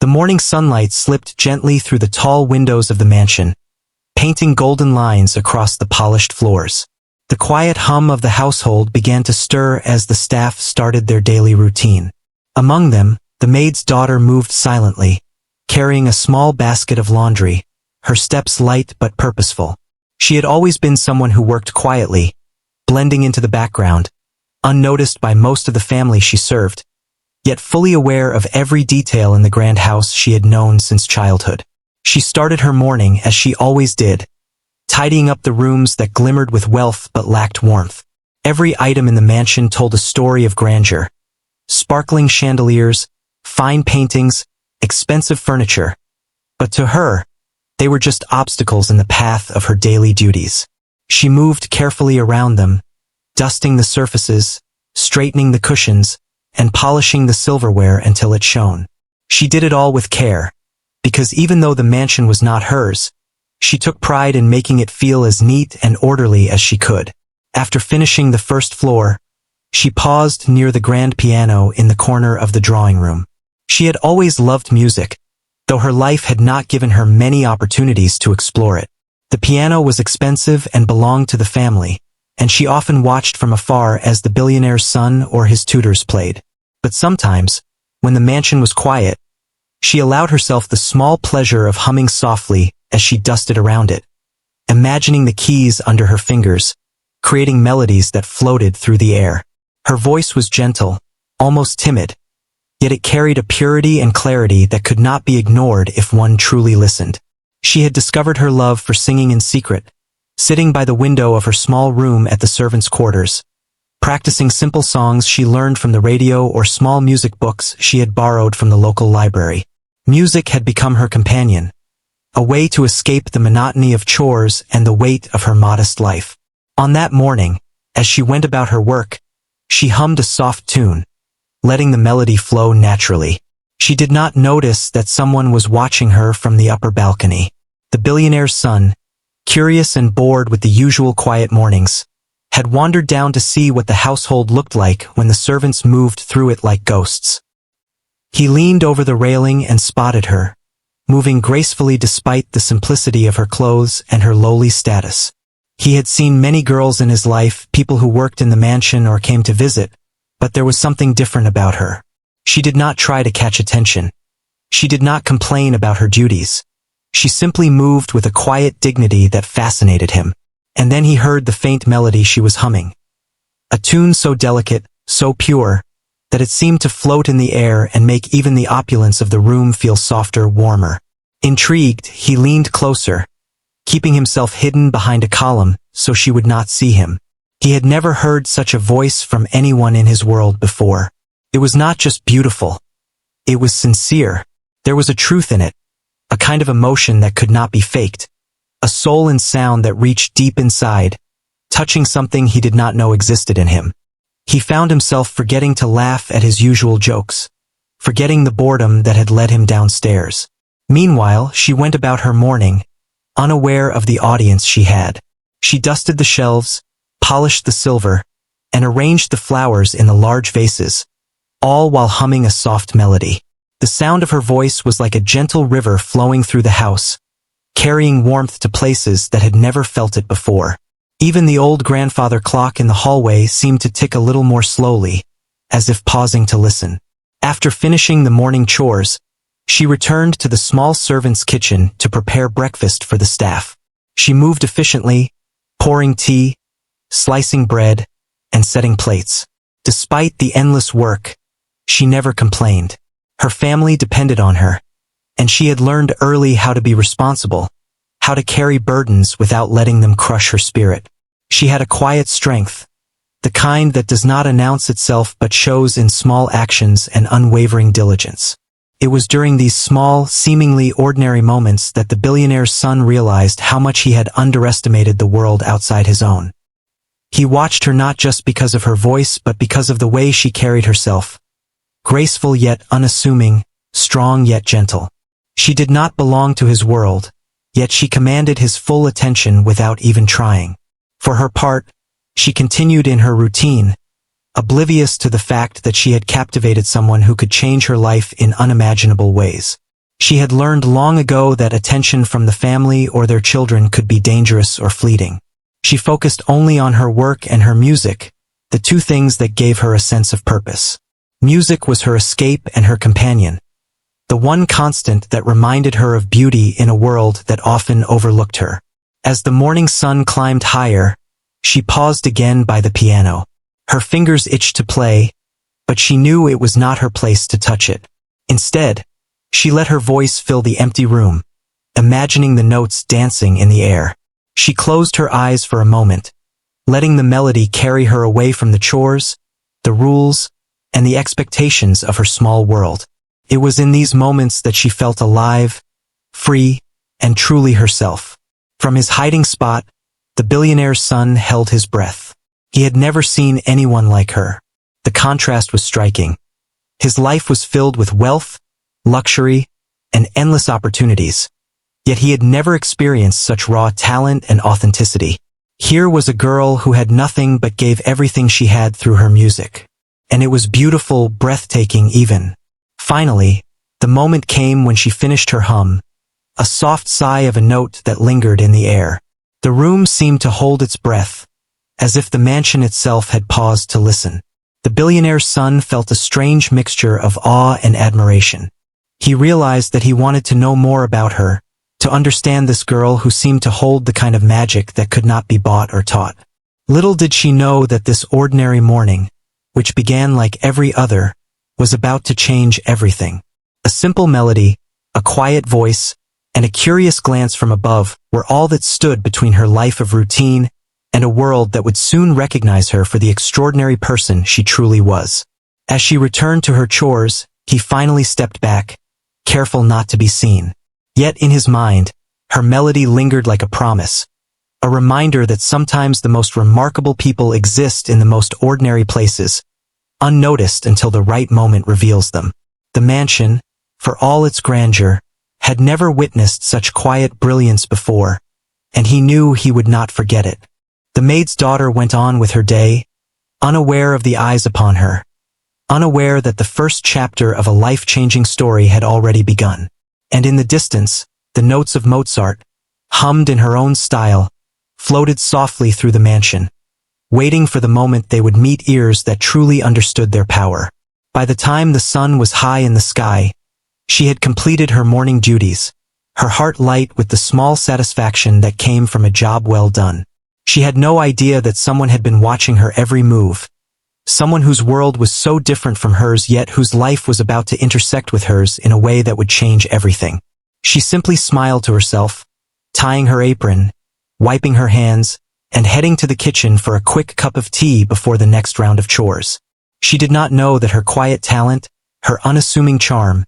morning sunlight slipped gently through the tall windows of the mansion, painting golden lines across the polished floors. The quiet hum of the household began to stir as the staff started their daily routine. Among them, the maid's daughter moved silently, carrying a small basket of laundry, her steps light but purposeful. She had always been someone who worked quietly, blending into the background, unnoticed by most of the family she served, yet fully aware of every detail in the grand house she had known since childhood. She started her morning as she always did, tidying up the rooms that glimmered with wealth but lacked warmth. Every item in the mansion told a story of grandeur. Sparkling chandeliers, fine paintings, expensive furniture. But to her, they were just obstacles in the path of her daily duties. She moved carefully around them, dusting the surfaces, straightening the cushions, and polishing the silverware until it shone. She did it all with care, because even though the mansion was not hers, she took pride in making it feel as neat and orderly as she could. After finishing the first floor, she paused near the grand piano in the corner of the drawing room. She had always loved music, though her life had not given her many opportunities to explore it. The piano was expensive and belonged to the family, and she often watched from afar as the billionaire's son or his tutors played. But sometimes, when the mansion was quiet, she allowed herself the small pleasure of humming softly as she dusted around it, imagining the keys under her fingers, creating melodies that floated through the air. Her voice was gentle, almost timid, yet it carried a purity and clarity that could not be ignored if one truly listened. She had discovered her love for singing in secret, sitting by the window of her small room at the servants' quarters, practicing simple songs she learned from the radio or small music books she had borrowed from the local library. Music had become her companion, a way to escape the monotony of chores and the weight of her modest life. On that morning, as she went about her work, she hummed a soft tune, letting the melody flow naturally. She did not notice that someone was watching her from the upper balcony. The billionaire's son, curious and bored with the usual quiet mornings, had wandered down to see what the household looked like when the servants moved through it like ghosts. He leaned over the railing and spotted her, moving gracefully despite the simplicity of her clothes and her lowly status. He had seen many girls in his life, people who worked in the mansion or came to visit, but there was something different about her. She did not try to catch attention. She did not complain about her duties. She simply moved with a quiet dignity that fascinated him. And then he heard the faint melody she was humming. A tune so delicate, so pure, that it seemed to float in the air and make even the opulence of the room feel softer, warmer. Intrigued, he leaned closer, keeping himself hidden behind a column so she would not see him. He had never heard such a voice from anyone in his world before. It was not just beautiful. It was sincere. There was a truth in it, a kind of emotion that could not be faked, a soul and sound that reached deep inside, touching something he did not know existed in him. He found himself forgetting to laugh at his usual jokes, forgetting the boredom that had led him downstairs. Meanwhile, she went about her morning, unaware of the audience she had. She dusted the shelves, polished the silver, and arranged the flowers in the large vases, all while humming a soft melody. The sound of her voice was like a gentle river flowing through the house, carrying warmth to places that had never felt it before. Even the old grandfather clock in the hallway seemed to tick a little more slowly, as if pausing to listen. After finishing the morning chores, she returned to the small servant's kitchen to prepare breakfast for the staff. She moved efficiently, pouring tea, slicing bread, and setting plates. Despite the endless work, she never complained. Her family depended on her, and she had learned early how to be responsible, how to carry burdens without letting them crush her spirit. She had a quiet strength, the kind that does not announce itself but shows in small actions and unwavering diligence. It was during these small, seemingly ordinary moments that the billionaire's son realized how much he had underestimated the world outside his own. He watched her not just because of her voice but because of the way she carried herself, graceful yet unassuming, strong yet gentle. She did not belong to his world, yet she commanded his full attention without even trying. For her part, she continued in her routine, oblivious to the fact that she had captivated someone who could change her life in unimaginable ways. She had learned long ago that attention from the family or their children could be dangerous or fleeting. She focused only on her work and her music, the two things that gave her a sense of purpose. Music was her escape and her companion, the one constant that reminded her of beauty in a world that often overlooked her. As the morning sun climbed higher, she paused again by the piano. Her fingers itched to play, but she knew it was not her place to touch it. Instead, she let her voice fill the empty room, imagining the notes dancing in the air. She closed her eyes for a moment, letting the melody carry her away from the chores, the rules, and the expectations of her small world. It was in these moments that she felt alive, free, and truly herself. From his hiding spot, the billionaire's son held his breath. He had never seen anyone like her. The contrast was striking. His life was filled with wealth, luxury, and endless opportunities. Yet he had never experienced such raw talent and authenticity. Here was a girl who had nothing but gave everything she had through her music. And it was beautiful, breathtaking even. Finally, the moment came when she finished her hum, a soft sigh of a note that lingered in the air. The room seemed to hold its breath, as if the mansion itself had paused to listen. The billionaire's son felt a strange mixture of awe and admiration. He realized that he wanted to know more about her, to understand this girl who seemed to hold the kind of magic that could not be bought or taught. Little did she know that this ordinary morning, which began like every other, was about to change everything. A simple melody, a quiet voice, and a curious glance from above were all that stood between her life of routine and a world that would soon recognize her for the extraordinary person she truly was. As she returned to her chores, he finally stepped back, careful not to be seen. Yet in his mind, her melody lingered like a promise, a reminder that sometimes the most remarkable people exist in the most ordinary places, unnoticed until the right moment reveals them. The mansion, for all its grandeur, had never witnessed such quiet brilliance before, and he knew he would not forget it. The maid's daughter went on with her day, unaware of the eyes upon her, unaware that the first chapter of a life-changing story had already begun. And in the distance, the notes of Mozart, hummed in her own style, floated softly through the mansion, waiting for the moment they would meet ears that truly understood their power. By the time the sun was high in the sky, she had completed her morning duties, her heart light with the small satisfaction that came from a job well done. She had no idea that someone had been watching her every move, someone whose world was so different from hers yet whose life was about to intersect with hers in a way that would change everything. She simply smiled to herself, tying her apron, wiping her hands, and heading to the kitchen for a quick cup of tea before the next round of chores. She did not know that her quiet talent, her unassuming charm,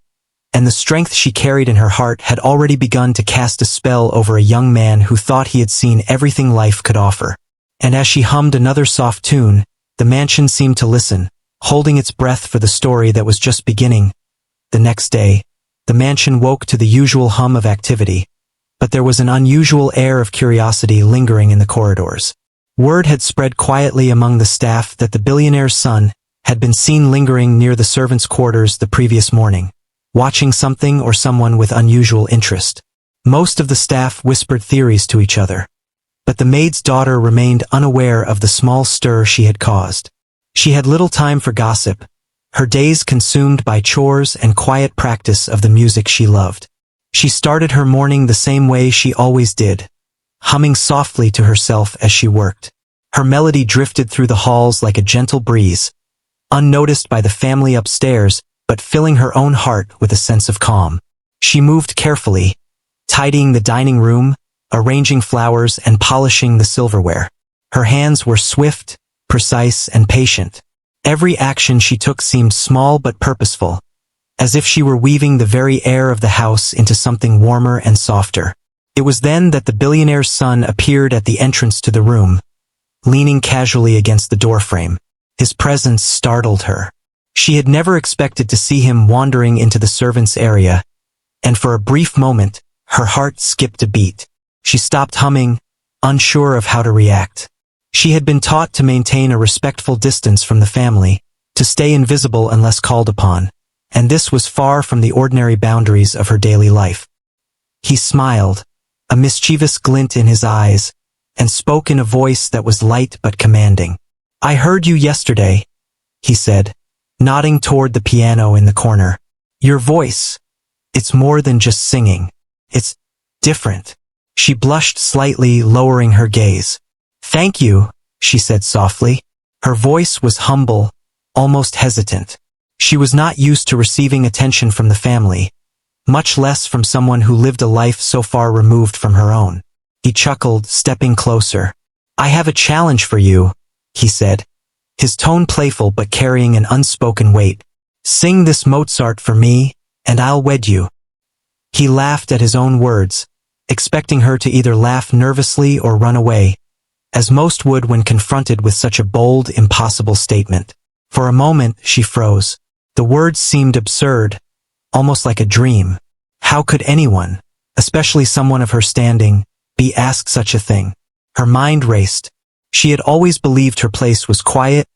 and the strength she carried in her heart had already begun to cast a spell over a young man who thought he had seen everything life could offer. And as she hummed another soft tune, the mansion seemed to listen, holding its breath for the story that was just beginning. The next day, the mansion woke to the usual hum of activity, but there was an unusual air of curiosity lingering in the corridors. Word had spread quietly among the staff that the billionaire's son had been seen lingering near the servants' quarters the previous morning, watching something or someone with unusual interest. Most of the staff whispered theories to each other, but the maid's daughter remained unaware of the small stir she had caused. She had little time for gossip, her days consumed by chores and quiet practice of the music she loved. She started her morning the same way she always did, humming softly to herself as she worked. Her melody drifted through the halls like a gentle breeze, unnoticed by the family upstairs, but filling her own heart with a sense of calm. She moved carefully, tidying the dining room, arranging flowers and polishing the silverware. Her hands were swift, precise, and patient. Every action she took seemed small but purposeful, as if she were weaving the very air of the house into something warmer and softer. It was then that the billionaire's son appeared at the entrance to the room, leaning casually against the doorframe. His presence startled her. She had never expected to see him wandering into the servants' area, and for a brief moment, her heart skipped a beat. She stopped humming, unsure of how to react. She had been taught to maintain a respectful distance from the family, to stay invisible unless called upon. and this was far from the ordinary boundaries of her daily life. He smiled, a mischievous glint in his eyes, and spoke in a voice that was light but commanding. "I heard you yesterday," he said, nodding toward the piano in the corner. "Your voice, it's more than just singing. It's different." She blushed slightly, lowering her gaze. "Thank you," she said softly. Her voice was humble, almost hesitant. She was not used to receiving attention from the family, much less from someone who lived a life so far removed from her own. He chuckled, stepping closer. "I have a challenge for you," he said, his tone playful but carrying an unspoken weight. "Sing this Mozart for me, and I'll wed you." He laughed at his own words, expecting her to either laugh nervously or run away, as most would when confronted with such a bold, impossible statement. For a moment, she froze. The words seemed absurd, almost like a dream. How could anyone, especially someone of her standing, be asked such a thing? Her mind raced. She had always believed her place was quiet,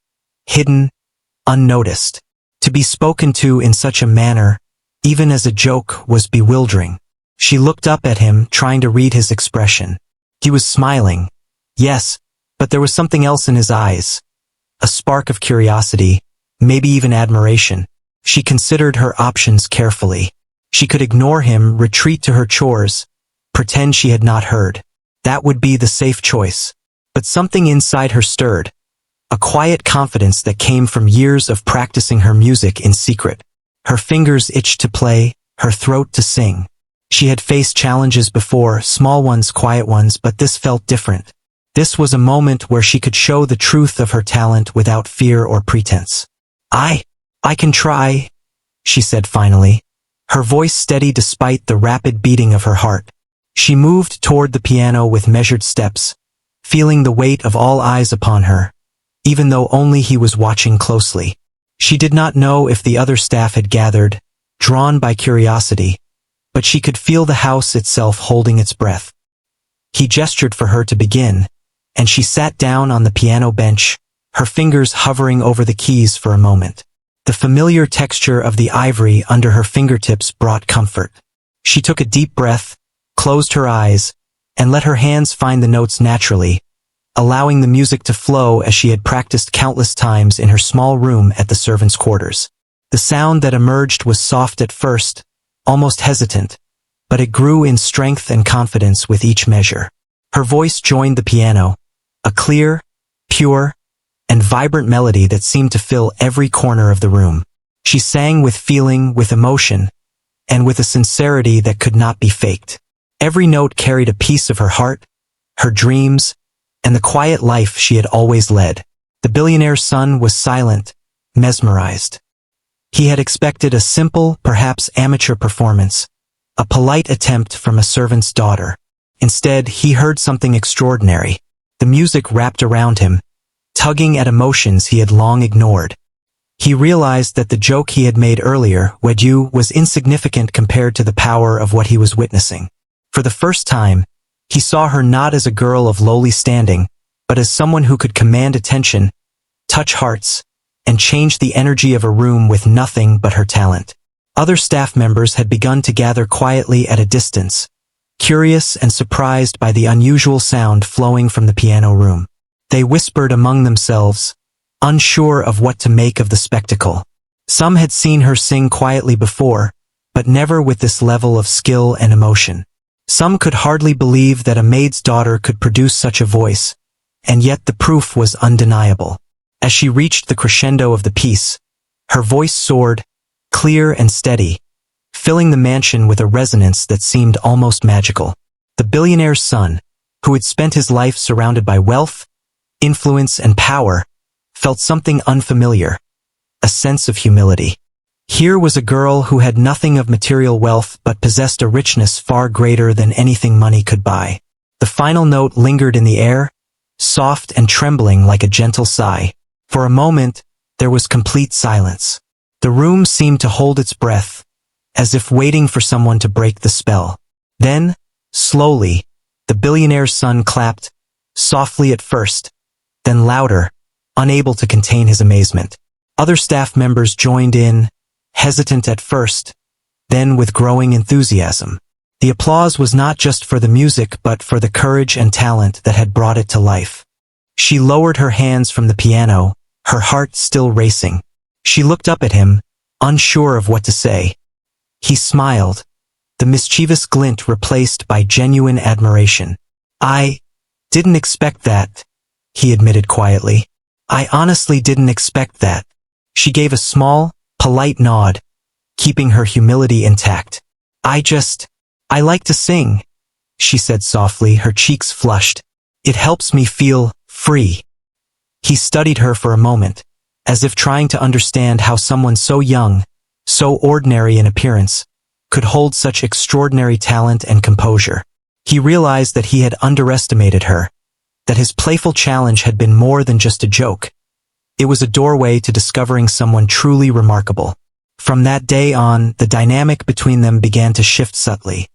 hidden, unnoticed. To be spoken to in such a manner, even as a joke, was bewildering. She looked up at him, trying to read his expression. He was smiling. Yes, but there was something else in his eyes. A spark of curiosity, maybe even admiration. She considered her options carefully. She could ignore him, retreat to her chores, pretend she had not heard. That would be the safe choice. But something inside her stirred. A quiet confidence that came from years of practicing her music in secret. Her fingers itched to play, her throat to sing. She had faced challenges before, small ones, quiet ones, but this felt different. This was a moment where she could show the truth of her talent without fear or pretense. I can try," she said finally, her voice steady despite the rapid beating of her heart. She moved toward the piano with measured steps, feeling the weight of all eyes upon her, even though only he was watching closely. She did not know if the other staff had gathered, drawn by curiosity, but she could feel the house itself holding its breath. He gestured for her to begin, and she sat down on the piano bench, her fingers hovering over the keys for a moment. The familiar texture of the ivory under her fingertips brought comfort. She took a deep breath, closed her eyes, and let her hands find the notes naturally, allowing the music to flow as she had practiced countless times in her small room at the servants' quarters. The sound that emerged was soft at first, almost hesitant, but it grew in strength and confidence with each measure. Her voice joined the piano, a clear, pure, and vibrant melody that seemed to fill every corner of the room. She sang with feeling, with emotion, and with a sincerity that could not be faked. Every note carried a piece of her heart, her dreams, and the quiet life she had always led. The billionaire's son was silent, mesmerized. He had expected a simple, perhaps amateur performance, a polite attempt from a servant's daughter. Instead, he heard something extraordinary. The music wrapped around him, tugging at emotions he had long ignored. He realized that the joke he had made earlier, "Wed you," was insignificant compared to the power of what he was witnessing. For the first time, he saw her not as a girl of lowly standing, but as someone who could command attention, touch hearts, and change the energy of a room with nothing but her talent. Other staff members had begun to gather quietly at a distance, curious and surprised by the unusual sound flowing from the piano room. They whispered among themselves, unsure of what to make of the spectacle. Some had seen her sing quietly before, but never with this level of skill and emotion. Some could hardly believe that a maid's daughter could produce such a voice, and yet the proof was undeniable. As she reached the crescendo of the piece, her voice soared, clear and steady, filling the mansion with a resonance that seemed almost magical. The billionaire's son, who had spent his life surrounded by wealth, influence, and power, felt something unfamiliar, a sense of humility. Here was a girl who had nothing of material wealth but possessed a richness far greater than anything money could buy. The final note lingered in the air, soft and trembling like a gentle sigh. For a moment, there was complete silence. The room seemed to hold its breath, as if waiting for someone to break the spell. Then, slowly, the billionaire's son clapped, softly at first, then louder, unable to contain his amazement. Other staff members joined in, hesitant at first, then with growing enthusiasm. The applause was not just for the music but for the courage and talent that had brought it to life. She lowered her hands from the piano, her heart still racing. She looked up at him, unsure of what to say. He smiled, the mischievous glint replaced by genuine admiration. "I didn't expect that," he admitted quietly. "I honestly didn't expect that." She gave a small, polite nod, keeping her humility intact. I like to sing," she said softly, her cheeks flushed. "It helps me feel free." He studied her for a moment, as if trying to understand how someone so young, so ordinary in appearance, could hold such extraordinary talent and composure. He realized that he had underestimated her, that his playful challenge had been more than just a joke. It was a doorway to discovering someone truly remarkable. From that day on, the dynamic between them began to shift subtly.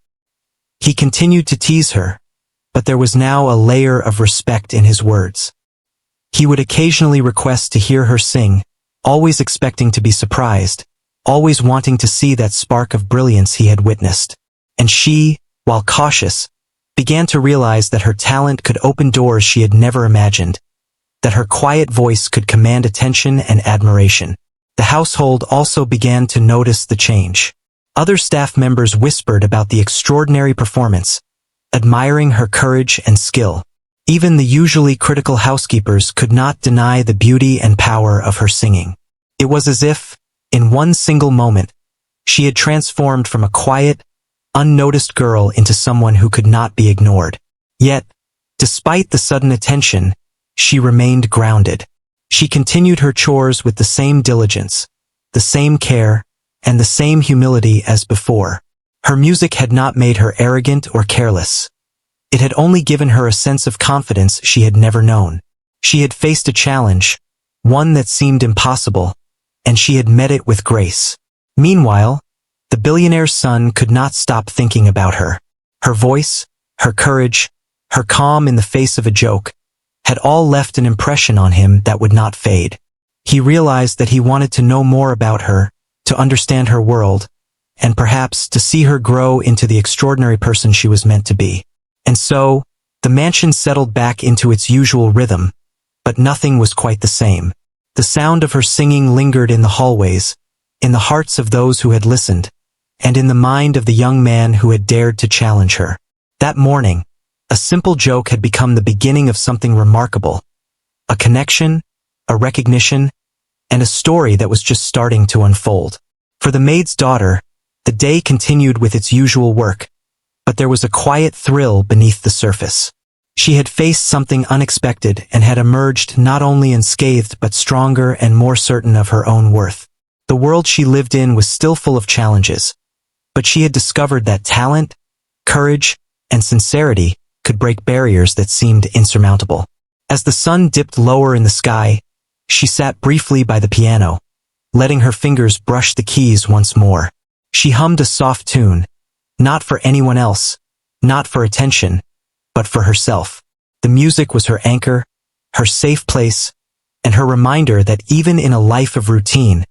He continued to tease her, but there was now a layer of respect in his words. He would occasionally request to hear her sing, always expecting to be surprised, always wanting to see that spark of brilliance he had witnessed. And she, while cautious, began to realize that her talent could open doors she had never imagined, that her quiet voice could command attention and admiration. The household also began to notice the change. Other staff members whispered about the extraordinary performance, admiring her courage and skill. Even the usually critical housekeepers could not deny the beauty and power of her singing. It was as if, in one single moment, she had transformed from a quiet, unnoticed girl into someone who could not be ignored. Yet, despite the sudden attention, she remained grounded. She continued her chores with the same diligence, the same care, and the same humility as before. Her music had not made her arrogant or careless. It had only given her a sense of confidence she had never known. She had faced a challenge, one that seemed impossible, and she had met it with grace. Meanwhile, the billionaire's son could not stop thinking about her. Her voice, her courage, her calm in the face of a joke, had all left an impression on him that would not fade. He realized that he wanted to know more about her, to understand her world, and perhaps to see her grow into the extraordinary person she was meant to be. And so, the mansion settled back into its usual rhythm, but nothing was quite the same. The sound of her singing lingered in the hallways, in the hearts of those who had listened, and in the mind of the young man who had dared to challenge her. That morning, a simple joke had become the beginning of something remarkable, a connection, a recognition, and a story that was just starting to unfold. For the maid's daughter, the day continued with its usual work, but there was a quiet thrill beneath the surface. She had faced something unexpected and had emerged not only unscathed but stronger and more certain of her own worth. The world she lived in was still full of challenges, but she had discovered that talent, courage, and sincerity could break barriers that seemed insurmountable. As the sun dipped lower in the sky, she sat briefly by the piano, letting her fingers brush the keys once more. She hummed a soft tune, not for anyone else, not for attention, but for herself. The music was her anchor, her safe place, and her reminder that even in a life of routine,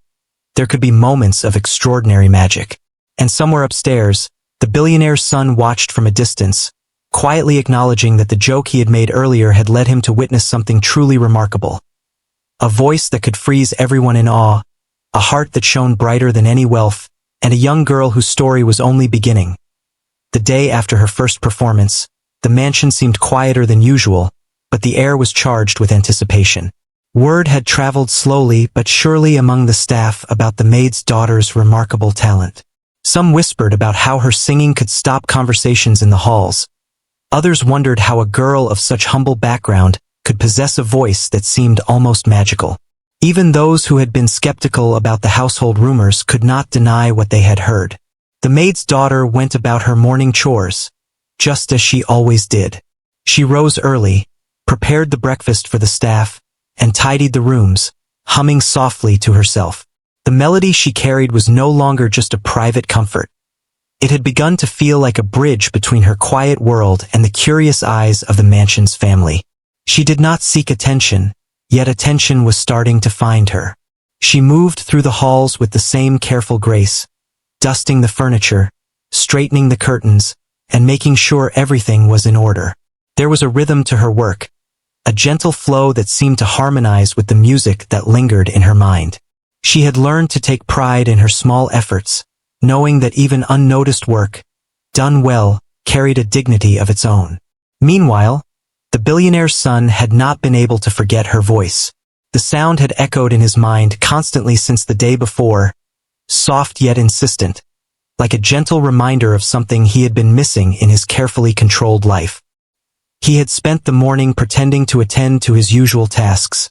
there could be moments of extraordinary magic. And somewhere upstairs, the billionaire's son watched from a distance, quietly acknowledging that the joke he had made earlier had led him to witness something truly remarkable. A voice that could freeze everyone in awe, a heart that shone brighter than any wealth, and a young girl whose story was only beginning. The day after her first performance, the mansion seemed quieter than usual, but the air was charged with anticipation. Word had traveled slowly but surely among the staff about the maid's daughter's remarkable talent. Some whispered about how her singing could stop conversations in the halls. Others wondered how a girl of such humble background could possess a voice that seemed almost magical. Even those who had been skeptical about the household rumors could not deny what they had heard. The maid's daughter went about her morning chores, just as she always did. She rose early, prepared the breakfast for the staff, and tidied the rooms, humming softly to herself. The melody she carried was no longer just a private comfort. It had begun to feel like a bridge between her quiet world and the curious eyes of the mansion's family. She did not seek attention, yet attention was starting to find her. She moved through the halls with the same careful grace, dusting the furniture, straightening the curtains, and making sure everything was in order. There was a rhythm to her work, a gentle flow that seemed to harmonize with the music that lingered in her mind. She had learned to take pride in her small efforts, knowing that even unnoticed work, done well, carried a dignity of its own. Meanwhile, the billionaire's son had not been able to forget her voice. The sound had echoed in his mind constantly since the day before, soft yet insistent, like a gentle reminder of something he had been missing in his carefully controlled life. He had spent the morning pretending to attend to his usual tasks,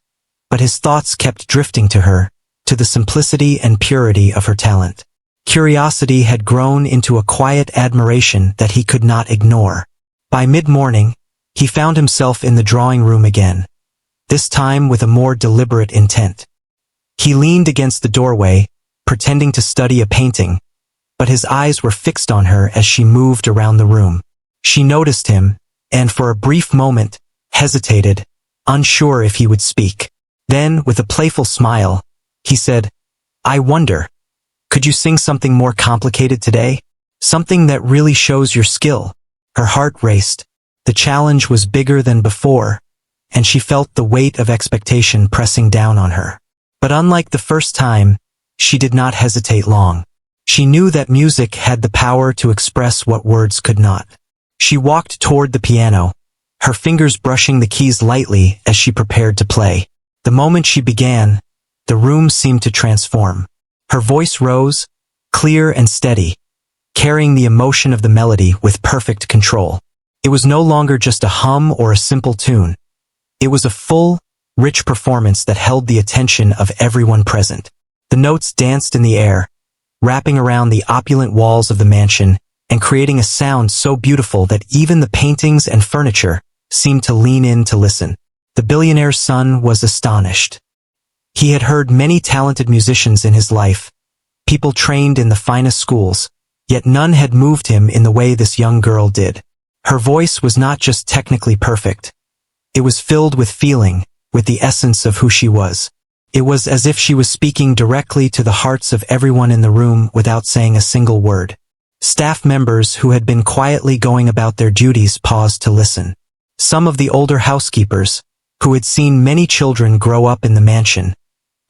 but his thoughts kept drifting to her, to the simplicity and purity of her talent. Curiosity had grown into a quiet admiration that he could not ignore. By mid-morning, he found himself in the drawing room again, this time with a more deliberate intent. He leaned against the doorway, pretending to study a painting, but his eyes were fixed on her as she moved around the room. She noticed him, and for a brief moment, hesitated, unsure if he would speak. Then, with a playful smile, he said, "I wonder, could you sing something more complicated today? Something that really shows your skill?" Her heart raced. The challenge was bigger than before, and she felt the weight of expectation pressing down on her. But unlike the first time, she did not hesitate long. She knew that music had the power to express what words could not. She walked toward the piano, her fingers brushing the keys lightly as she prepared to play. The moment she began, the room seemed to transform. Her voice rose, clear and steady, carrying the emotion of the melody with perfect control. It was no longer just a hum or a simple tune. It was a full, rich performance that held the attention of everyone present. The notes danced in the air, wrapping around the opulent walls of the mansion and creating a sound so beautiful that even the paintings and furniture seemed to lean in to listen. The billionaire's son was astonished. He had heard many talented musicians in his life, people trained in the finest schools, yet none had moved him in the way this young girl did. Her voice was not just technically perfect. It was filled with feeling, with the essence of who she was. It was as if she was speaking directly to the hearts of everyone in the room without saying a single word. Staff members who had been quietly going about their duties paused to listen. Some of the older housekeepers, who had seen many children grow up in the mansion,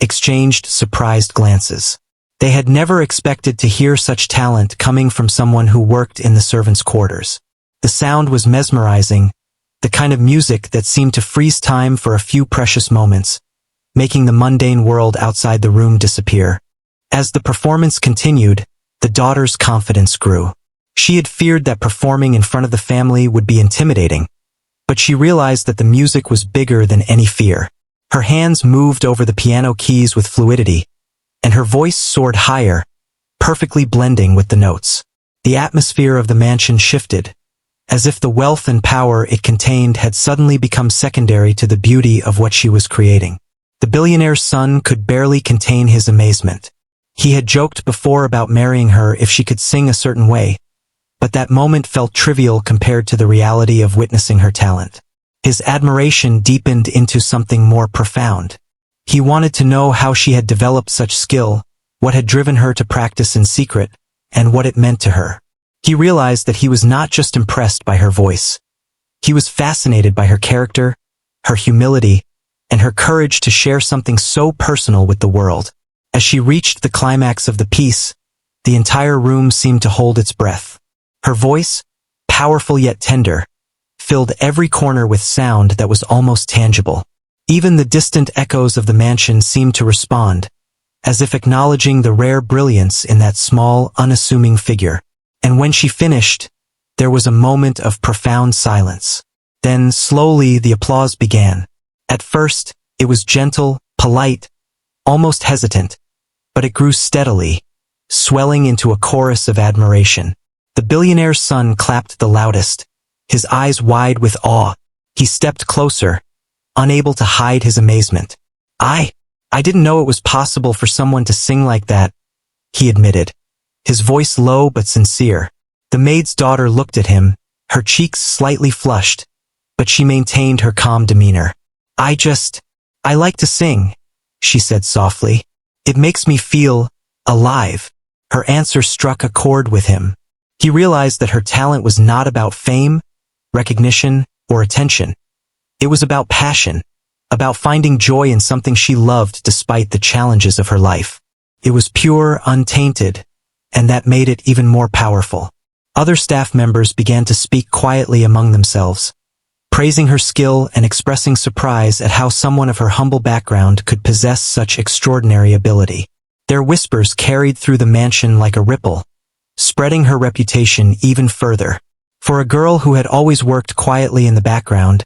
exchanged surprised glances. They had never expected to hear such talent coming from someone who worked in the servants' quarters. The sound was mesmerizing, the kind of music that seemed to freeze time for a few precious moments, making the mundane world outside the room disappear. As the performance continued, the daughter's confidence grew. She had feared that performing in front of the family would be intimidating, but she realized that the music was bigger than any fear. Her hands moved over the piano keys with fluidity, and her voice soared higher, perfectly blending with the notes. The atmosphere of the mansion shifted, as if the wealth and power it contained had suddenly become secondary to the beauty of what she was creating. The billionaire's son could barely contain his amazement. He had joked before about marrying her if she could sing a certain way, but that moment felt trivial compared to the reality of witnessing her talent. His admiration deepened into something more profound. He wanted to know how she had developed such skill, what had driven her to practice in secret, and what it meant to her. He realized that he was not just impressed by her voice. He was fascinated by her character, her humility, and her courage to share something so personal with the world. As she reached the climax of the piece, the entire room seemed to hold its breath. Her voice, powerful yet tender, filled every corner with sound that was almost tangible. Even the distant echoes of the mansion seemed to respond, as if acknowledging the rare brilliance in that small, unassuming figure. And when she finished, there was a moment of profound silence. Then, slowly, the applause began. At first, it was gentle, polite, almost hesitant, but it grew steadily, swelling into a chorus of admiration. The billionaire's son clapped the loudest, his eyes wide with awe. He stepped closer, unable to hide his amazement. I didn't know it was possible for someone to sing like that," he admitted, his voice low but sincere. The maid's daughter looked at him, her cheeks slightly flushed, but she maintained her calm demeanor. I like to sing," she said softly. It makes me feel alive. Her answer struck a chord with him. He realized that her talent was not about fame, recognition, or attention. It was about passion, about finding joy in something she loved despite the challenges of her life. It was pure, untainted, and that made it even more powerful. Other staff members began to speak quietly among themselves, praising her skill and expressing surprise at how someone of her humble background could possess such extraordinary ability. Their whispers carried through the mansion like a ripple, spreading her reputation even further. For a girl who had always worked quietly in the background,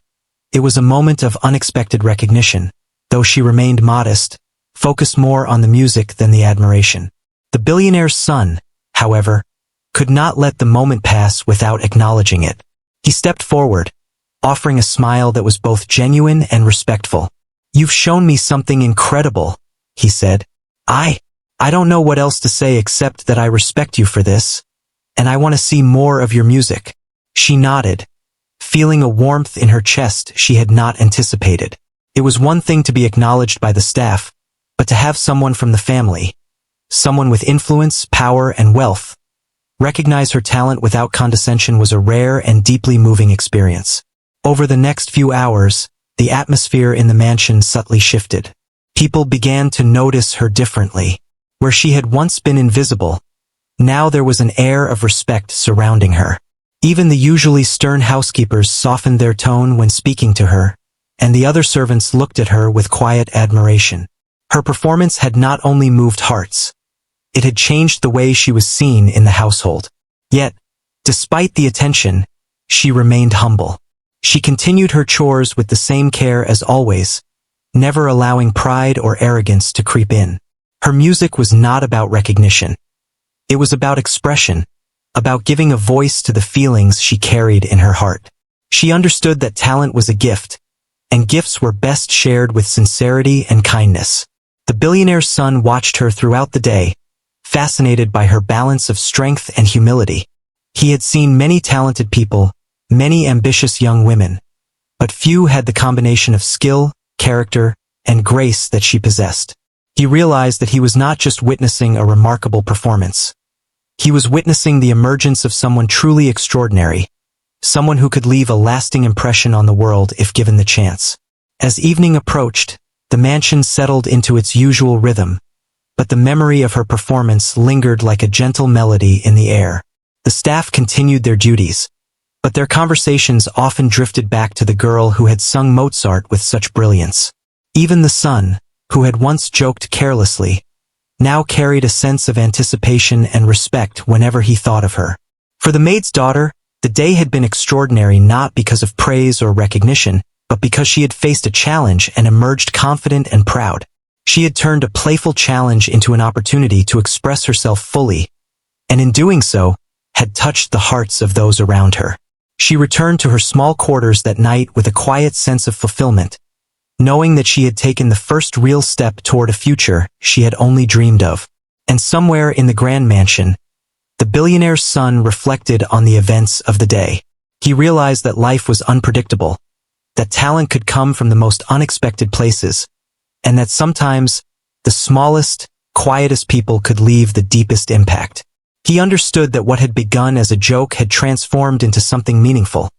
it was a moment of unexpected recognition, though she remained modest, focused more on the music than the admiration. The billionaire's son, however, could not let the moment pass without acknowledging it. He stepped forward, offering a smile that was both genuine and respectful. "You've shown me something incredible," he said. I don't know what else to say except that I respect you for this, and I want to see more of your music." She nodded, feeling a warmth in her chest she had not anticipated. It was one thing to be acknowledged by the staff, but to have someone from the family, someone with influence, power, and wealth, recognize her talent without condescension was a rare and deeply moving experience. Over the next few hours, the atmosphere in the mansion subtly shifted. People began to notice her differently. Where she had once been invisible, now there was an air of respect surrounding her. Even the usually stern housekeepers softened their tone when speaking to her, and the other servants looked at her with quiet admiration. Her performance had not only moved hearts, it had changed the way she was seen in the household. Yet, despite the attention, she remained humble. She continued her chores with the same care as always, never allowing pride or arrogance to creep in. Her music was not about recognition. It was about expression, about giving a voice to the feelings she carried in her heart. She understood that talent was a gift, and gifts were best shared with sincerity and kindness. The billionaire's son watched her throughout the day, fascinated by her balance of strength and humility. He had seen many talented people, many ambitious young women, but few had the combination of skill, character, and grace that she possessed. He realized that he was not just witnessing a remarkable performance. He was witnessing the emergence of someone truly extraordinary, someone who could leave a lasting impression on the world if given the chance. As evening approached, the mansion settled into its usual rhythm, but the memory of her performance lingered like a gentle melody in the air. The staff continued their duties, but their conversations often drifted back to the girl who had sung Mozart with such brilliance. Even the son, who had once joked carelessly, now carried a sense of anticipation and respect whenever he thought of her. For the maid's daughter, the day had been extraordinary not because of praise or recognition, but because she had faced a challenge and emerged confident and proud. She had turned a playful challenge into an opportunity to express herself fully, and in doing so, had touched the hearts of those around her. She returned to her small quarters that night with a quiet sense of fulfillment, knowing that she had taken the first real step toward a future she had only dreamed of. And somewhere in the grand mansion, the billionaire's son reflected on the events of the day. He realized that life was unpredictable, that talent could come from the most unexpected places, and that sometimes the smallest, quietest people could leave the deepest impact. He understood that what had begun as a joke had transformed into something meaningful,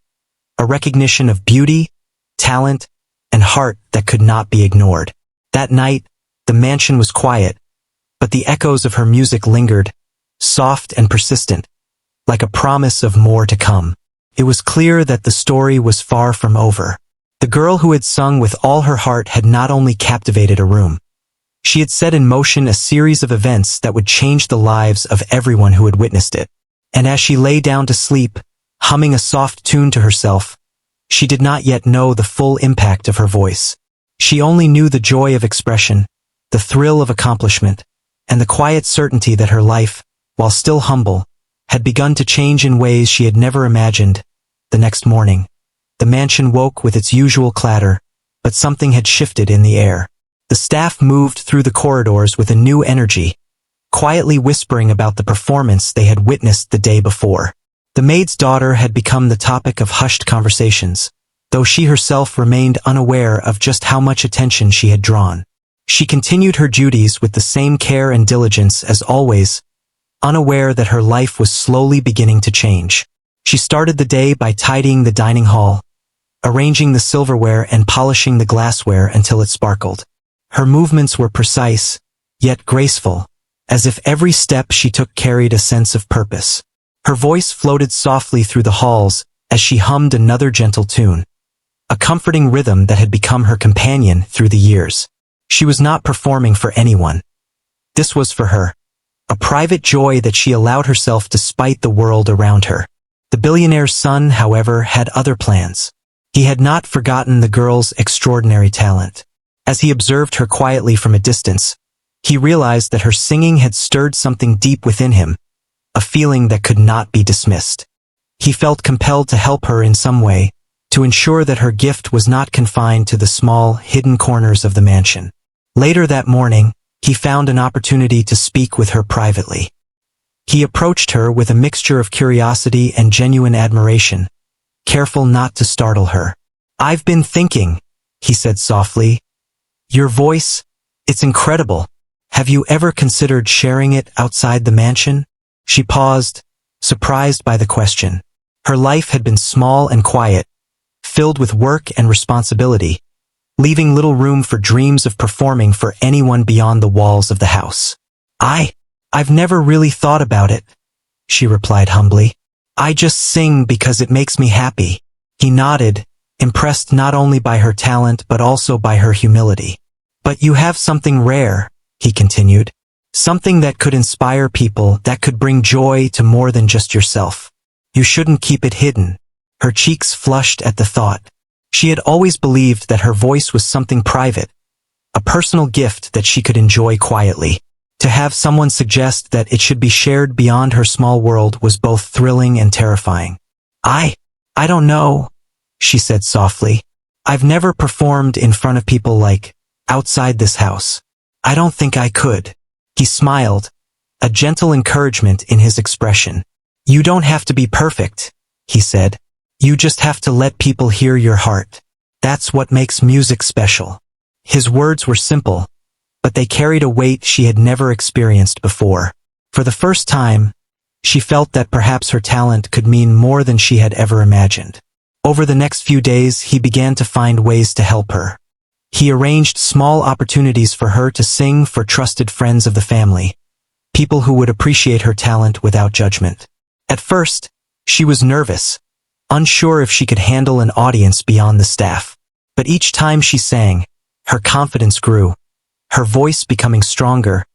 a recognition of beauty, talent, and heart that could not be ignored. That night, the mansion was quiet, but the echoes of her music lingered, soft and persistent, like a promise of more to come. It was clear that the story was far from over. The girl who had sung with all her heart had not only captivated a room. She had set in motion a series of events that would change the lives of everyone who had witnessed it. And as she lay down to sleep, humming a soft tune to herself, she did not yet know the full impact of her voice. She only knew the joy of expression, the thrill of accomplishment, and the quiet certainty that her life, while still humble, had begun to change in ways she had never imagined. The next morning, the mansion woke with its usual clatter, but something had shifted in the air. The staff moved through the corridors with a new energy, quietly whispering about the performance they had witnessed the day before. The maid's daughter had become the topic of hushed conversations, though she herself remained unaware of just how much attention she had drawn. She continued her duties with the same care and diligence as always, unaware that her life was slowly beginning to change. She started the day by tidying the dining hall, arranging the silverware and polishing the glassware until it sparkled. Her movements were precise, yet graceful, as if every step she took carried a sense of purpose. Her voice floated softly through the halls as she hummed another gentle tune, a comforting rhythm that had become her companion through the years. She was not performing for anyone. This was for her, a private joy that she allowed herself despite the world around her. The billionaire's son, however, had other plans. He had not forgotten the girl's extraordinary talent. As he observed her quietly from a distance, he realized that her singing had stirred something deep within him, a feeling that could not be dismissed. He felt compelled to help her in some way, to ensure that her gift was not confined to the small, hidden corners of the mansion. Later that morning, he found an opportunity to speak with her privately. He approached her with a mixture of curiosity and genuine admiration, careful not to startle her. "I've been thinking," he said softly. "Your voice, it's incredible. Have you ever considered sharing it outside the mansion?" She paused, surprised by the question. Her life had been small and quiet, filled with work and responsibility, leaving little room for dreams of performing for anyone beyond the walls of the house. I've never really thought about it," she replied humbly. "I just sing because it makes me happy." He nodded, impressed not only by her talent but also by her humility. "But you have something rare," he continued. "Something that could inspire people, that could bring joy to more than just yourself. You shouldn't keep it hidden." Her cheeks flushed at the thought. She had always believed that her voice was something private, a personal gift that she could enjoy quietly. To have someone suggest that it should be shared beyond her small world was both thrilling and terrifying. I don't know," she said softly. "I've never performed in front of people like, outside this house. I don't think I could." He smiled, a gentle encouragement in his expression. "You don't have to be perfect," he said. "You just have to let people hear your heart. That's what makes music special." His words were simple, but they carried a weight she had never experienced before. For the first time, she felt that perhaps her talent could mean more than she had ever imagined. Over the next few days, he began to find ways to help her. He arranged small opportunities for her to sing for trusted friends of the family, people who would appreciate her talent without judgment. At first, she was nervous, unsure if she could handle an audience beyond the staff. But each time she sang, her confidence grew, her voice becoming stronger,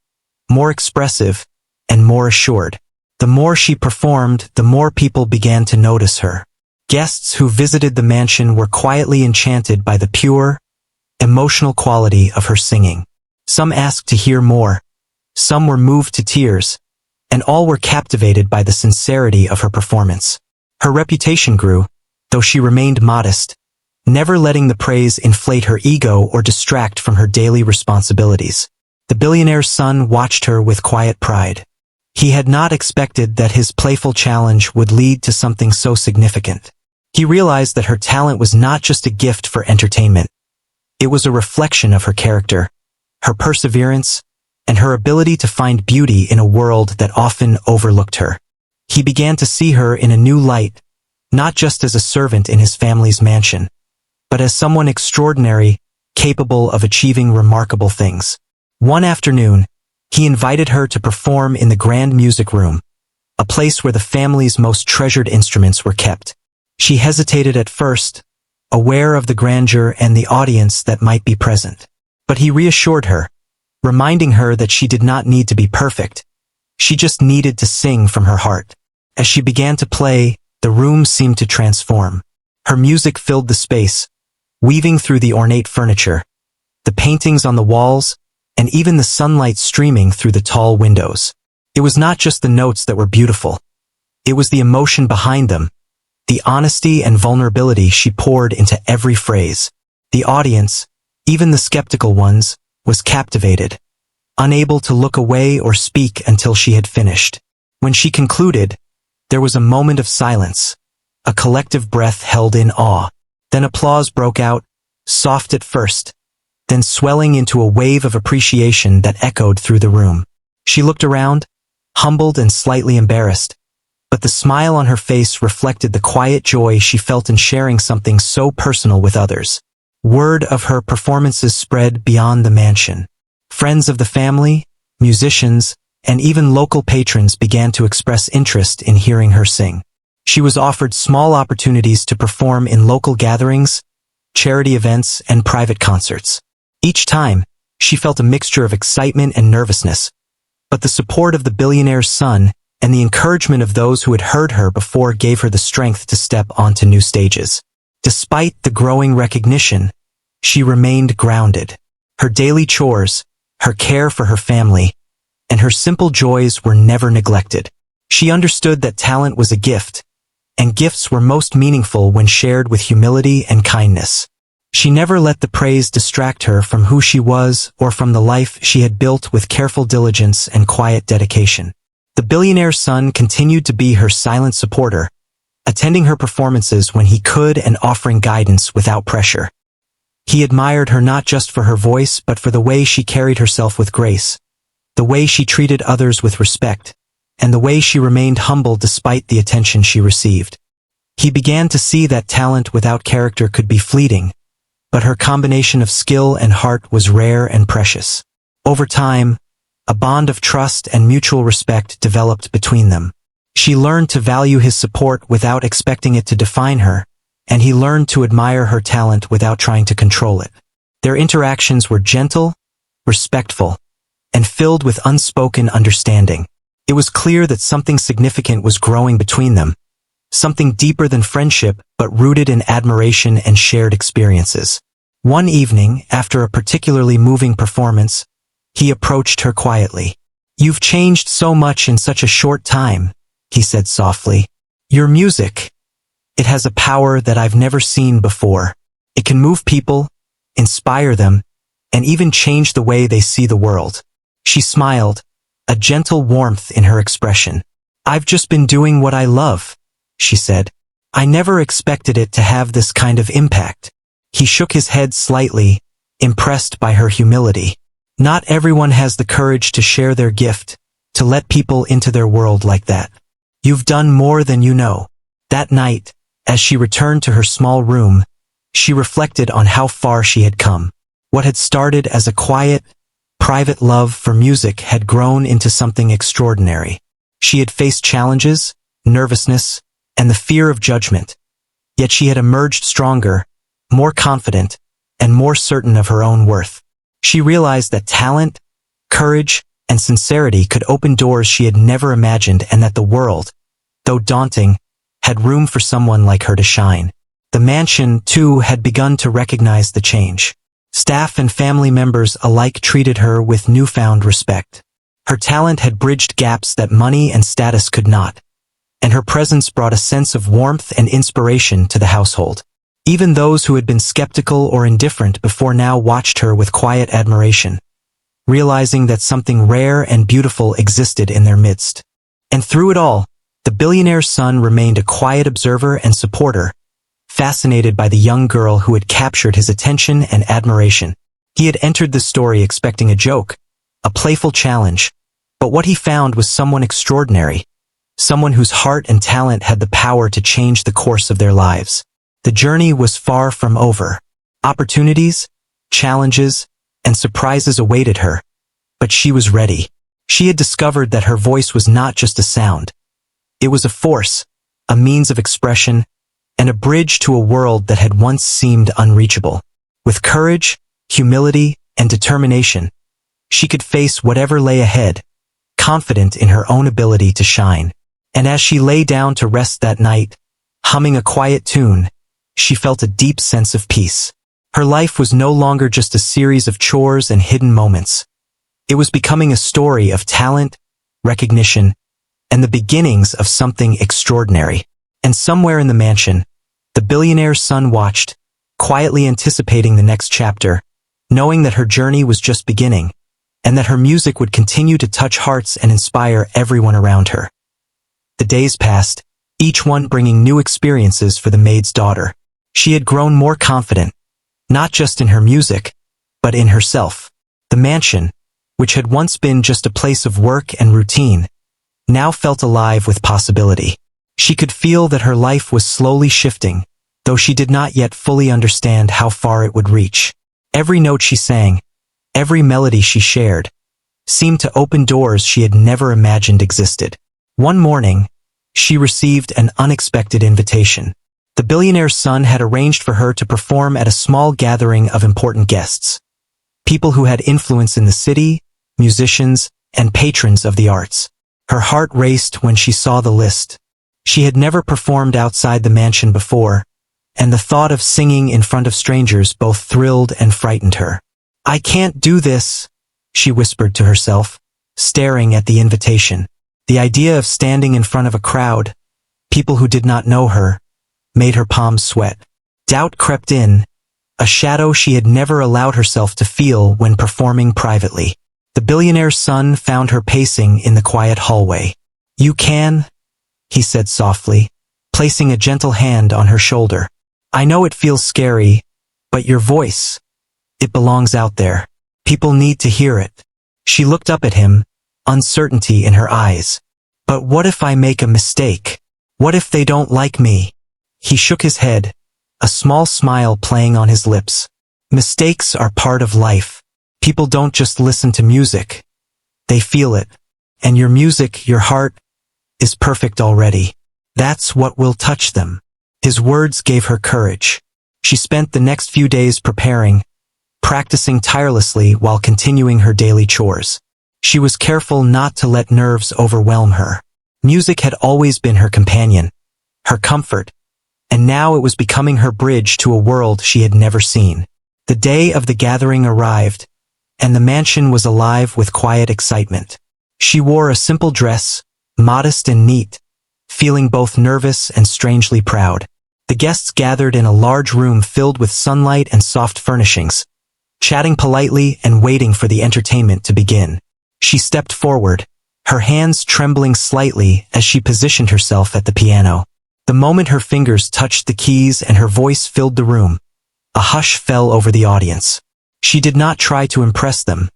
more expressive, and more assured. The more she performed, the more people began to notice her. Guests who visited the mansion were quietly enchanted by the pure, emotional quality of her singing. Some asked to hear more, some were moved to tears, and all were captivated by the sincerity of her performance. Her reputation grew, though she remained modest, never letting the praise inflate her ego or distract from her daily responsibilities. The billionaire's son watched her with quiet pride. He had not expected that his playful challenge would lead to something so significant. He realized that her talent was not just a gift for entertainment. It was a reflection of her character, her perseverance, and her ability to find beauty in a world that often overlooked her. He began to see her in a new light, not just as a servant in his family's mansion, but as someone extraordinary, capable of achieving remarkable things. One afternoon, he invited her to perform in the grand music room, a place where the family's most treasured instruments were kept. She hesitated at first, aware of the grandeur and the audience that might be present. But he reassured her, reminding her that she did not need to be perfect. She just needed to sing from her heart. As she began to play, the room seemed to transform. Her music filled the space, weaving through the ornate furniture, the paintings on the walls, and even the sunlight streaming through the tall windows. It was not just the notes that were beautiful. It was the emotion behind them, the honesty and vulnerability she poured into every phrase. The audience, even the skeptical ones, was captivated, unable to look away or speak until she had finished. When she concluded, there was a moment of silence, a collective breath held in awe. Then applause broke out, soft at first, then swelling into a wave of appreciation that echoed through the room. She looked around, humbled and slightly embarrassed, but the smile on her face reflected the quiet joy she felt in sharing something so personal with others. Word of her performances spread beyond the mansion. Friends of the family, musicians, and even local patrons began to express interest in hearing her sing. She was offered small opportunities to perform in local gatherings, charity events, and private concerts. Each time, she felt a mixture of excitement and nervousness, but the support of the billionaire's son and the encouragement of those who had heard her before gave her the strength to step onto new stages. Despite the growing recognition, she remained grounded. Her daily chores, her care for her family, and her simple joys were never neglected. She understood that talent was a gift, and gifts were most meaningful when shared with humility and kindness. She never let the praise distract her from who she was or from the life she had built with careful diligence and quiet dedication. The billionaire's son continued to be her silent supporter, attending her performances when he could and offering guidance without pressure. He admired her not just for her voice but for the way she carried herself with grace, the way she treated others with respect, and the way she remained humble despite the attention she received. He began to see that talent without character could be fleeting, but her combination of skill and heart was rare and precious. Over time, a bond of trust and mutual respect developed between them. She learned to value his support without expecting it to define her, and he learned to admire her talent without trying to control it. Their interactions were gentle, respectful, and filled with unspoken understanding. It was clear that something significant was growing between them, something deeper than friendship but rooted in admiration and shared experiences. One evening, after a particularly moving performance, he approached her quietly. "You've changed so much in such a short time," he said softly. "Your music, it has a power that I've never seen before. It can move people, inspire them, and even change the way they see the world." She smiled, a gentle warmth in her expression. "I've just been doing what I love," she said. "I never expected it to have this kind of impact." He shook his head slightly, impressed by her humility. Not everyone has the courage to share their gift, to let people into their world like that. "You've done more than you know." That night, as she returned to her small room, she reflected on how far she had come. What had started as a quiet, private love for music had grown into something extraordinary. She had faced challenges, nervousness, and the fear of judgment, yet she had emerged stronger, more confident, and more certain of her own worth. She realized that talent, courage, and sincerity could open doors she had never imagined and that the world, though daunting, had room for someone like her to shine. The mansion, too, had begun to recognize the change. Staff and family members alike treated her with newfound respect. Her talent had bridged gaps that money and status could not, and her presence brought a sense of warmth and inspiration to the household. Even those who had been skeptical or indifferent before now watched her with quiet admiration, realizing that something rare and beautiful existed in their midst. And through it all, the billionaire's son remained a quiet observer and supporter, fascinated by the young girl who had captured his attention and admiration. He had entered the story expecting a joke, a playful challenge, but what he found was someone extraordinary, someone whose heart and talent had the power to change the course of their lives. The journey was far from over. Opportunities, challenges, and surprises awaited her, but she was ready. She had discovered that her voice was not just a sound. It was a force, a means of expression, and a bridge to a world that had once seemed unreachable. With courage, humility, and determination, she could face whatever lay ahead, confident in her own ability to shine. And as she lay down to rest that night, humming a quiet tune, she felt a deep sense of peace. Her life was no longer just a series of chores and hidden moments. It was becoming a story of talent, recognition, and the beginnings of something extraordinary. And somewhere in the mansion, the billionaire's son watched, quietly anticipating the next chapter, knowing that her journey was just beginning, and that her music would continue to touch hearts and inspire everyone around her. The days passed, each one bringing new experiences for the maid's daughter. She had grown more confident, not just in her music, but in herself. The mansion, which had once been just a place of work and routine, now felt alive with possibility. She could feel that her life was slowly shifting, though she did not yet fully understand how far it would reach. Every note she sang, every melody she shared, seemed to open doors she had never imagined existed. One morning, she received an unexpected invitation. The billionaire's son had arranged for her to perform at a small gathering of important guests. People who had influence in the city, musicians, and patrons of the arts. Her heart raced when she saw the list. She had never performed outside the mansion before, and the thought of singing in front of strangers both thrilled and frightened her. "I can't do this," she whispered to herself, staring at the invitation. The idea of standing in front of a crowd, people who did not know her, made her palms sweat. Doubt crept in, a shadow she had never allowed herself to feel when performing privately. The billionaire's son found her pacing in the quiet hallway. "You can," he said softly, placing a gentle hand on her shoulder. "I know it feels scary, but your voice, it belongs out there. People need to hear it." She looked up at him, uncertainty in her eyes. "But what if I make a mistake? What if they don't like me?" He shook his head, a small smile playing on his lips. "Mistakes are part of life. People don't just listen to music. They feel it. And your music, your heart, is perfect already. That's what will touch them." His words gave her courage. She spent the next few days preparing, practicing tirelessly while continuing her daily chores. She was careful not to let nerves overwhelm her. Music had always been her companion, her comfort, and now it was becoming her bridge to a world she had never seen. The day of the gathering arrived, and the mansion was alive with quiet excitement. She wore a simple dress, modest and neat, feeling both nervous and strangely proud. The guests gathered in a large room filled with sunlight and soft furnishings, chatting politely and waiting for the entertainment to begin. She stepped forward, her hands trembling slightly as she positioned herself at the piano. The moment her fingers touched the keys and her voice filled the room, a hush fell over the audience. She did not try to impress them.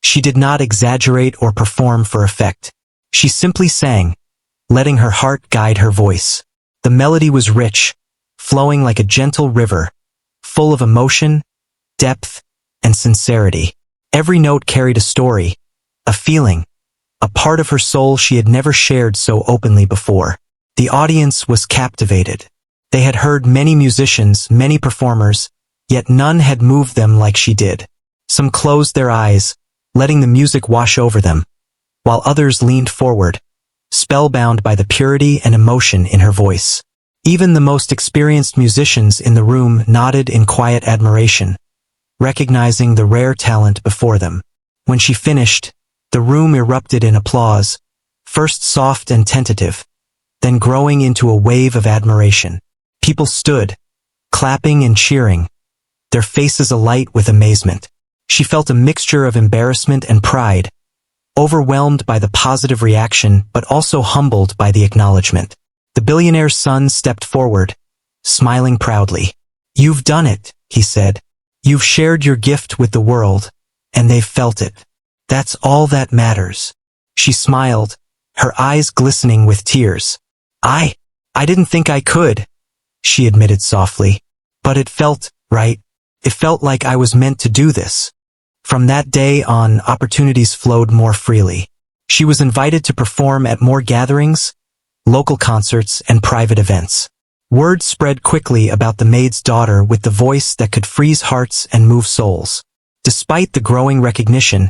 She did not exaggerate or perform for effect. She simply sang, letting her heart guide her voice. The melody was rich, flowing like a gentle river, full of emotion, depth, and sincerity. Every note carried a story, a feeling, a part of her soul she had never shared so openly before. The audience was captivated. They had heard many musicians, many performers, yet none had moved them like she did. Some closed their eyes, letting the music wash over them, while others leaned forward, spellbound by the purity and emotion in her voice. Even the most experienced musicians in the room nodded in quiet admiration, recognizing the rare talent before them. When she finished, the room erupted in applause, first soft and tentative, then growing into a wave of admiration. People stood, clapping and cheering, their faces alight with amazement. She felt a mixture of embarrassment and pride, overwhelmed by the positive reaction but also humbled by the acknowledgement. The billionaire's son stepped forward, smiling proudly. "You've done it," he said. "You've shared your gift with the world, and they've felt it. That's all that matters." She smiled, her eyes glistening with tears. I didn't think I could," she admitted softly. "But it felt right. It felt like I was meant to do this." From that day on, opportunities flowed more freely. She was invited to perform at more gatherings, local concerts, and private events. Word spread quickly about the Maid's daughter with the voice that could freeze hearts and move souls. Despite the growing recognition,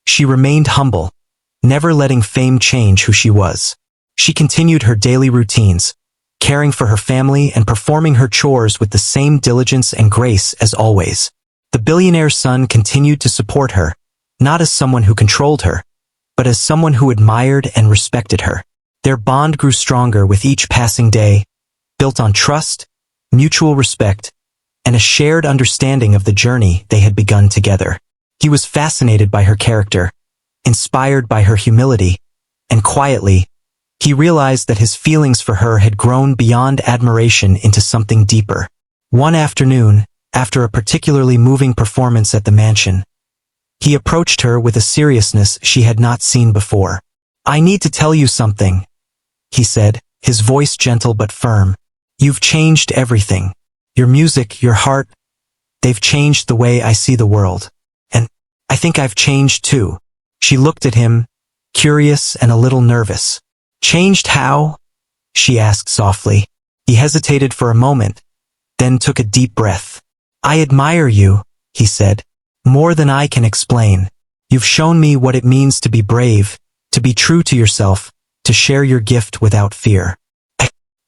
she remained humble, never letting fame change who she was. She continued her daily routines, caring for her family and performing her chores with the same diligence and grace as always. The billionaire's son continued to support her, not as someone who controlled her, but as someone who admired and respected her. Their bond grew stronger with each passing day, built on trust, mutual respect, and a shared understanding of the journey they had begun together. He was fascinated by her character, inspired by her humility, and quietly, he realized that his feelings for her had grown beyond admiration into something deeper. One afternoon, after a particularly moving performance at the mansion. He approached her with a seriousness she had not seen before. "I need to tell you something," he said, his voice gentle but firm. "You've changed everything. Your music, your heart, they've changed the way I see the world. And I think I've changed too." She looked at him, curious and a little nervous. "Changed how?" she asked softly. He hesitated for a moment, then took a deep breath. "I admire you," he said, "more than I can explain. You've shown me what it means to be brave, to be true to yourself, to share your gift without fear.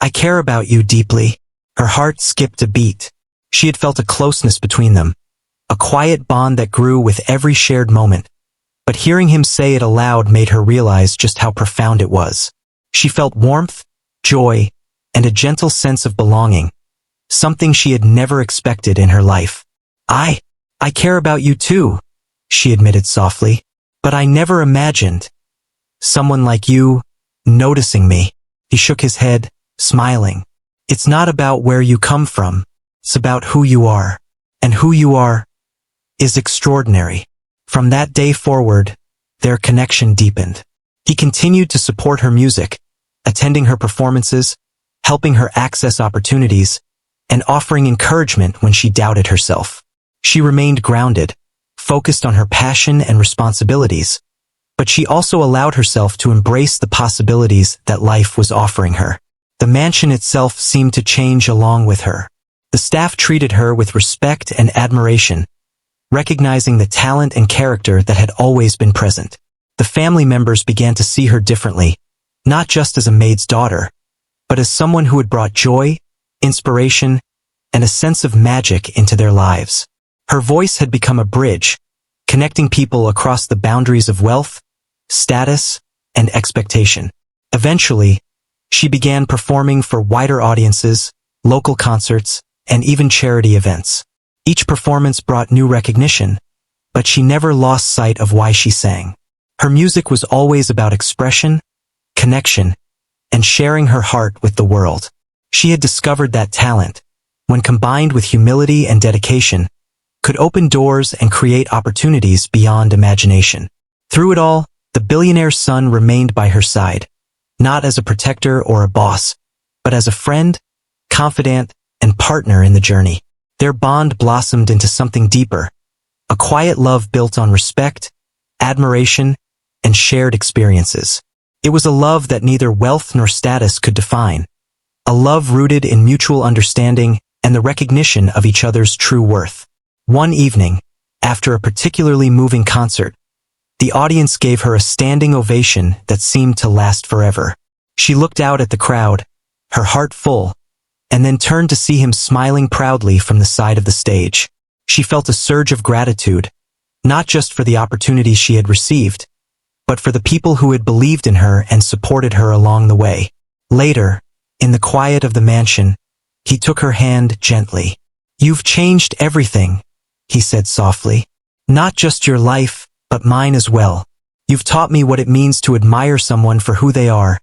I care about you deeply." Her heart skipped a beat. She had felt a closeness between them, a quiet bond that grew with every shared moment. But hearing him say it aloud made her realize just how profound it was. She felt warmth, joy, and a gentle sense of belonging, something she had never expected in her life. I care about you too," she admitted softly, "but I never imagined someone like you noticing me." He shook his head, smiling. "It's not about where you come from, it's about who you are. And who you are is extraordinary." From that day forward, their connection deepened. He continued to support her music, attending her performances, helping her access opportunities, and offering encouragement when she doubted herself. She remained grounded, focused on her passion and responsibilities, but she also allowed herself to embrace the possibilities that life was offering her. The mansion itself seemed to change along with her. The staff treated her with respect and admiration, recognizing the talent and character that had always been present. The family members began to see her differently, not just as a maid's daughter, but as someone who had brought joy, inspiration, and a sense of magic into their lives. Her voice had become a bridge, connecting people across the boundaries of wealth, status, and expectation. Eventually, she began performing for wider audiences, local concerts, and even charity events. Each performance brought new recognition, but she never lost sight of why she sang. Her music was always about expression, connection, and sharing her heart with the world. She had discovered that talent, when combined with humility and dedication, could open doors and create opportunities beyond imagination. Through it all, the billionaire's son remained by her side, not as a protector or a boss, but as a friend, confidant, and partner in the journey. Their bond blossomed into something deeper, a quiet love built on respect, admiration, and shared experiences. It was a love that neither wealth nor status could define, a love rooted in mutual understanding and the recognition of each other's true worth. One evening, after a particularly moving concert, the audience gave her a standing ovation that seemed to last forever. She looked out at the crowd, her heart full, and then turned to see him smiling proudly from the side of the stage. She felt a surge of gratitude, not just for the opportunities she had received, but for the people who had believed in her and supported her along the way. Later, in the quiet of the mansion, he took her hand gently. "You've changed everything," he said softly. "Not just your life, but mine as well. You've taught me what it means to admire someone for who they are,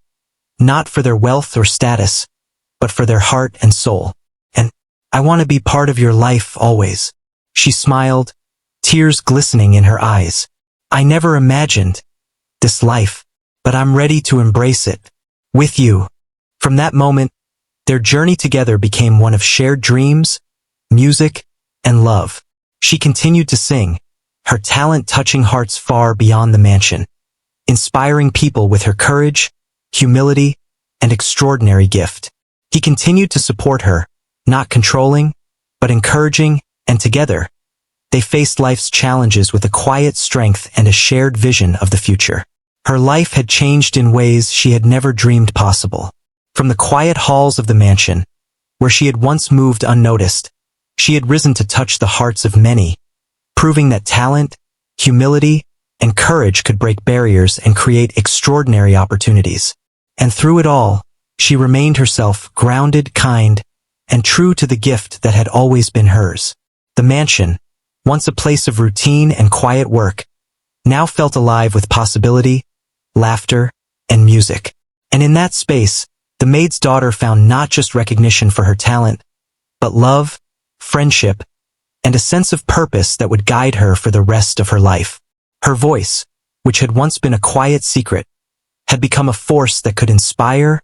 not for their wealth or status, but for their heart and soul. And I want to be part of your life always." She smiled, tears glistening in her eyes. "I never imagined this life, but I'm ready to embrace it with you." From that moment, their journey together became one of shared dreams, music, and love. She continued to sing, her talent touching hearts far beyond the mansion, inspiring people with her courage, humility, and extraordinary gift. He continued to support her, not controlling, but encouraging, and together, they faced life's challenges with a quiet strength and a shared vision of the future. Her life had changed in ways she had never dreamed possible. From the quiet halls of the mansion, where she had once moved unnoticed, she had risen to touch the hearts of many, proving that talent, humility, and courage could break barriers and create extraordinary opportunities. And through it all, she remained herself, grounded, kind, and true to the gift that had always been hers. The mansion, once a place of routine and quiet work, now felt alive with possibility, laughter, and music. And in that space, the maid's daughter found not just recognition for her talent, but love, friendship, and a sense of purpose that would guide her for the rest of her life. Her voice, which had once been a quiet secret, had become a force that could inspire,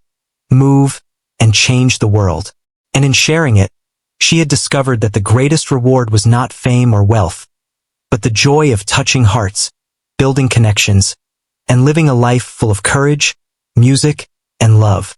move, and change the world. And in sharing it, she had discovered that the greatest reward was not fame or wealth, but the joy of touching hearts, building connections, and living a life full of courage, music, and love.